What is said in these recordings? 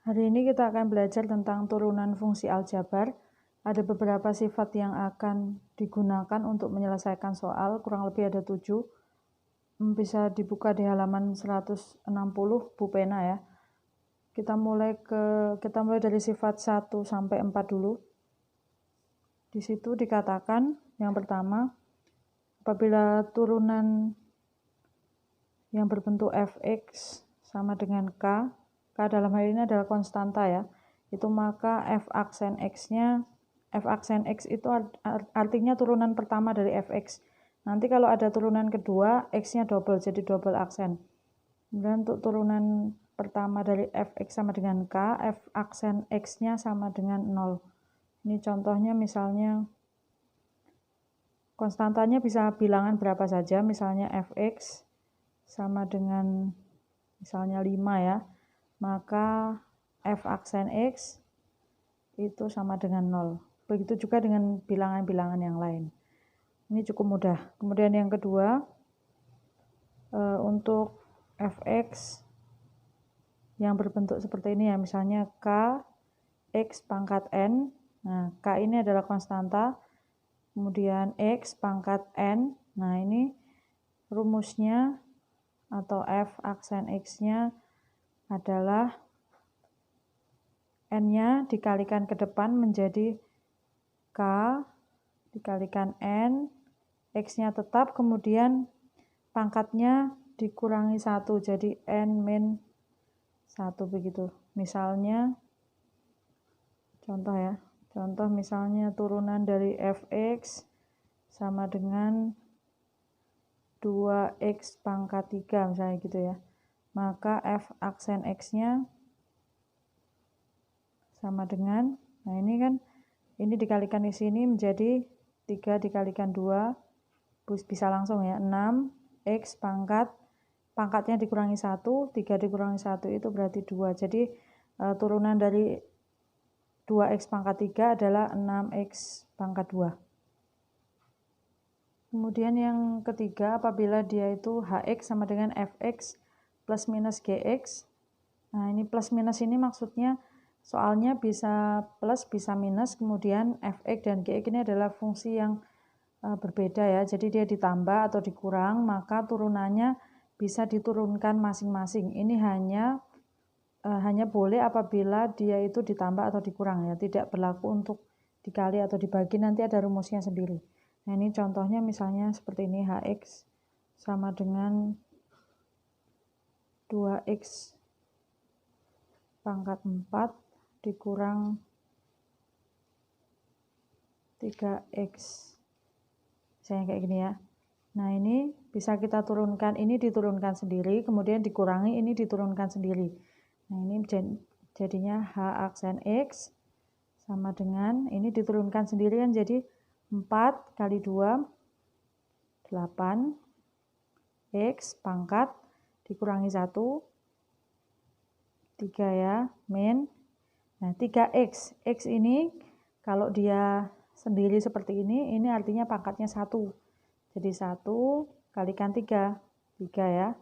Hari ini kita akan belajar tentang turunan fungsi aljabar. Ada beberapa sifat yang akan digunakan untuk menyelesaikan soal, kurang lebih ada 7. Bisa dibuka di halaman 160 Bu Pena ya. Kita mulai dari sifat 1 sampai 4 dulu. Di situ dikatakan yang pertama, apabila turunan yang berbentuk fx sama dengan k dalam hal ini adalah konstanta ya, itu maka f aksen x itu artinya turunan pertama dari fx. Nanti kalau ada turunan kedua, x-nya double, jadi double aksen. Kemudian untuk turunan pertama dari fx sama dengan k, f aksen x-nya sama dengan 0. Ini contohnya misalnya konstantanya bisa bilangan berapa saja, misalnya fx sama dengan misalnya 5 ya, maka f aksen x itu sama dengan 0. Begitu juga dengan bilangan-bilangan yang lain. Ini cukup mudah. Kemudian yang kedua, untuk fx yang berbentuk seperti ini ya, misalnya k x pangkat n. Nah, k ini adalah konstanta, kemudian x pangkat n. Nah, ini rumusnya atau f aksen x-nya adalah n-nya dikalikan ke depan menjadi k dikalikan n, x-nya tetap, kemudian pangkatnya dikurangi 1, jadi n min 1 begitu. Misalnya, contoh misalnya turunan dari fx sama dengan 2x pangkat 3 misalnya gitu ya. Maka f aksen x-nya sama dengan, nah ini kan, ini dikalikan di sini menjadi 3 dikalikan 2, bisa langsung ya, 6x pangkatnya dikurangi 1, 3 dikurangi 1 itu berarti 2. Jadi turunan dari 2x pangkat 3 adalah 6x pangkat 2. Kemudian yang ketiga, apabila dia itu hx sama dengan fx plus minus gx. Nah, ini plus minus ini maksudnya soalnya bisa plus, bisa minus, kemudian fx dan gx ini adalah fungsi yang berbeda ya. Jadi dia ditambah atau dikurang, maka turunannya bisa diturunkan masing-masing. Ini hanya boleh apabila dia itu ditambah atau dikurang ya. Tidak berlaku untuk dikali atau dibagi, nanti ada rumusnya sendiri. Nah, ini contohnya misalnya seperti ini, hx sama dengan 2x pangkat 4 dikurang 3x. Misalnya kayak gini ya. Nah, ini bisa kita turunkan, ini diturunkan sendiri, kemudian dikurangi, ini diturunkan sendiri. Nah, ini jadinya h aksen x sama dengan, ini diturunkan sendiri kan, jadi 4 kali 2, 8, x pangkat dikurangi 1, 3 ya, min. Nah, 3x, x ini kalau dia sendiri seperti ini artinya pangkatnya 1. Jadi 1 kalikan 3 ya.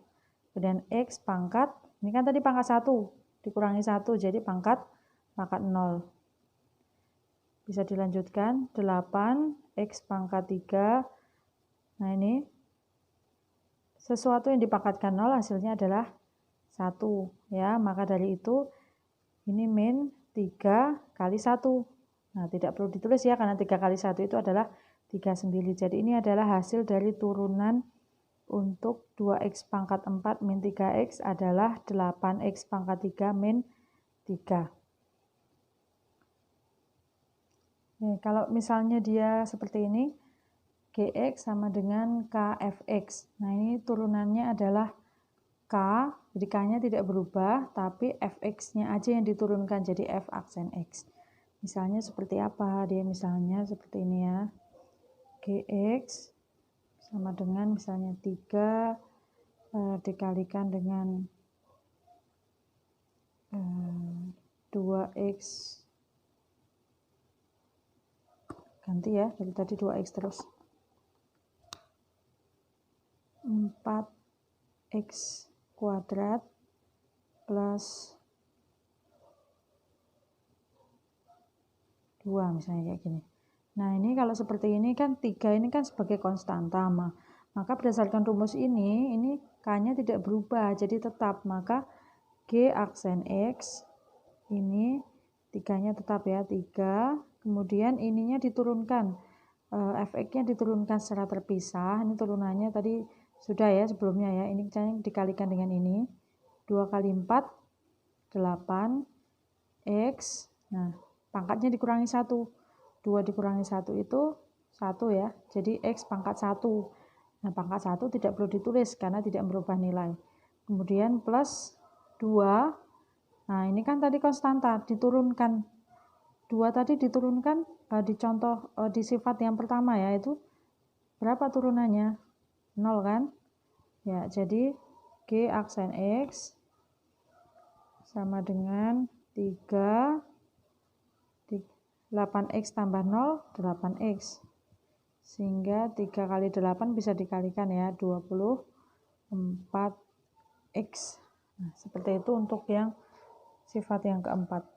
Kemudian x pangkat, ini kan tadi pangkat 1, dikurangi 1, jadi pangkat 0. Bisa dilanjutkan, 8 x pangkat 3. Nah, ini sesuatu yang dipangkatkan 0 hasilnya adalah 1 ya, maka dari itu ini min 3 kali 1. Nah, tidak perlu ditulis ya, karena 3 kali 1 itu adalah 3 sendiri. Jadi ini adalah hasil dari turunan untuk 2x pangkat 4 min 3x adalah 8x pangkat 3 min 3. Nih, kalau misalnya dia seperti ini, gx sama dengan kfx. Nah, ini turunannya adalah k, jadi k-nya tidak berubah, tapi fx-nya aja yang diturunkan, jadi f aksen x. Misalnya seperti apa? Dia misalnya seperti ini ya. Gx sama dengan misalnya 3 dikalikan dengan 2x, ganti ya, dari tadi 2x terus, 4x kuadrat plus 2 misalnya kayak gini. Nah, ini kalau seperti ini kan 3 ini kan sebagai konstanta, maka berdasarkan rumus ini K-nya tidak berubah, jadi tetap. Maka G aksen X ini 3-nya tetap ya, 3. Kemudian ininya diturunkan, fx-nya diturunkan secara terpisah. Ini turunannya tadi sudah ya sebelumnya ya, ini dikalikan dengan ini. 2 kali 4, 8, X. Nah, pangkatnya dikurangi 1. 2 dikurangi 1 itu 1 ya. Jadi X pangkat 1. Nah, pangkat 1 tidak perlu ditulis karena tidak merubah nilai. Kemudian plus 2. Nah, ini kan tadi konstanta, diturunkan. 2 tadi diturunkan di contoh di sifat yang pertama ya, itu berapa turunannya? 0 kan? Ya, jadi G aksen X sama dengan 3, 8x tambah 0, 8x. Sehingga 3 kali 8 bisa dikalikan ya, 24x. Nah, seperti itu untuk yang sifat yang keempat.